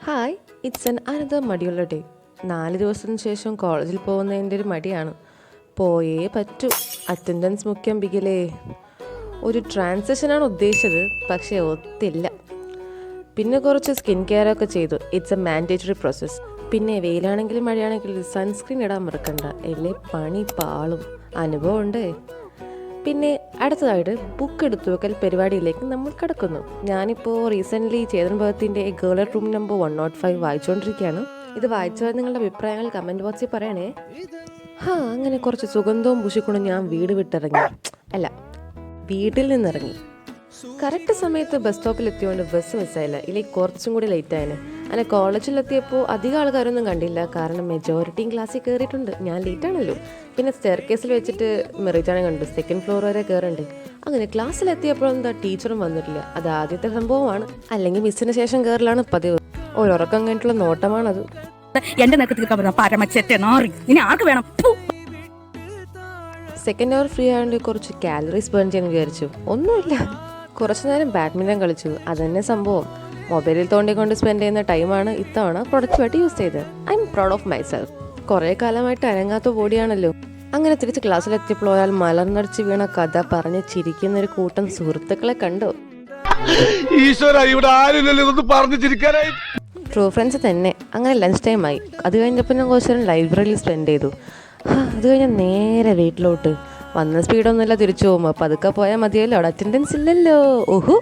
Hi, it's an another മടിയുള്ള day. 4 ദിവസത്തിന് ശേഷം കോളേജിൽ പോകുന്നതിൻ്റെ ഒരു മടിയാണ്. പോയേ പറ്റൂ, അറ്റൻഡൻസ് മുഖ്യം ബിഗിലേ. ഒരു ട്രാൻസിഷനാണ് ഉദ്ദേശിച്ചത്, പക്ഷേ ഒത്തില്ല. പിന്നെ കുറച്ച് സ്കിൻ കെയർ ഒക്കെ ചെയ്തു. It's A mandatory process. പിന്നെ വെയിലാണെങ്കിലും മഴയാണെങ്കിലും സൺസ്ക്രീൻ ഇടാൻ മറക്കണ്ട, എല്ലേ പണി പാളും. അനുഭവം ഉണ്ടേ. പിന്നെ അടുത്തതായിട്ട് ബുക്ക് എടുത്തു വെക്കൽ പരിപാടിയിലേക്ക് നമ്മൾ കിടക്കുന്നു. ഞാനിപ്പോൾ റീസെൻ്റ്ലി ചേതൻ ഭഗത്തിൻ്റെ ഗേൾ അറ്റ് റൂം നമ്പർ 105 വായിച്ചുകൊണ്ടിരിക്കുകയാണ്. ഇത് വായിച്ചവർ നിങ്ങളുടെ അഭിപ്രായങ്ങൾ കമൻറ്റ് ബോക്സിൽ പറയണേ. അങ്ങനെ കുറച്ച് സുഗന്ധവും പൂശിക്കൊണ്ട് ഞാൻ വീട് വിട്ടിറങ്ങി. വീട്ടിൽ നിന്നിറങ്ങി. കറക്റ്റ് സമയത്ത് ബസ് സ്റ്റോപ്പിൽ എത്തിയോണ്ട് ബസ് മിസ്സായില്ല, ഇല്ലെങ്കിൽ കുറച്ചും കൂടി ലേറ്റ് ആയേനെ. അങ്ങനെ കോളേജിലെത്തിയപ്പോൾ അധികം ആൾക്കാരൊന്നും കണ്ടില്ല, കാരണം മെജോറിറ്റിയും ക്ലാസ്സിൽ കയറിയിട്ടുണ്ട്. ഞാൻ ലേറ്റ് ആണല്ലോ. പിന്നെ സ്റ്റെയർ കേസിൽ വെച്ചിട്ട് മെറിജാനെ കണ്ടു. 2nd ഫ്ലോർ വരെ കയറണ്ട്. അങ്ങനെ ക്ലാസ്സിലെത്തിയപ്പോഴെന്താ ടീച്ചറും വന്നിട്ടില്ല. അത് ആദ്യത്തെ സംഭവമാണ്. അല്ലെങ്കിൽ മിസ്സിന് ശേഷം കയറലാണ് പതിവ്. ഒരുറക്കം കഴിഞ്ഞിട്ടുള്ള നോട്ടമാണത്. എന്റെ ആർക്ക് വേണം. 2nd അവർ ഫ്രീ ആയതുകൊണ്ട് കുറച്ച് കാലറീസ് ബേൺ ചെയ്യാൻ വിചാരിച്ചു. ഒന്നുമില്ല, കുറച്ചു നേരം ബാഡ്മിൻ്റൺ കളിച്ചു. അതന്നെ സംഭവം. മൊബൈലിൽ തോണ്ടിക്കൊണ്ട് സ്പെൻഡ് ചെയ്യുന്ന ടൈമാണ് ഇത്തവണ പ്രൊഡക്റ്റീവായിട്ട് യൂസ് ചെയ്തത്. I am proud of myself. കുറേ കാലമായിട്ട് അനങ്ങാത്ത ബോഡിയാണല്ലോ. അങ്ങനെ തിരിച്ച് ക്ലാസ്സിലെത്തിയപ്പോൾ ഒരാൾ മലർന്നടിച്ച് വീണ കഥ പറഞ്ഞ് ചിരിക്കുന്ന ഒരു കൂട്ടം സുഹൃത്തുക്കളെ കണ്ടു. ട്രൂ ഫ്രണ്ട്സ് തന്നെ. അങ്ങനെ ലഞ്ച് ടൈം ആയി. അത് കഴിഞ്ഞപ്പോൾ ഞാൻ കുറച്ച് നേരം ലൈബ്രറിയിൽ സ്പെൻഡ് ചെയ്തു. അത് കഴിഞ്ഞാൽ നേരെ വീട്ടിലോട്ട്. വന്ന സ്പീഡൊന്നുമില്ല തിരിച്ചു പോകുമ്പോൾ. പതുക്കെ പോയാൽ മതിയല്ലോ, അവിടെ അറ്റൻഡൻസ് ഇല്ലല്ലോ. ഓഹു.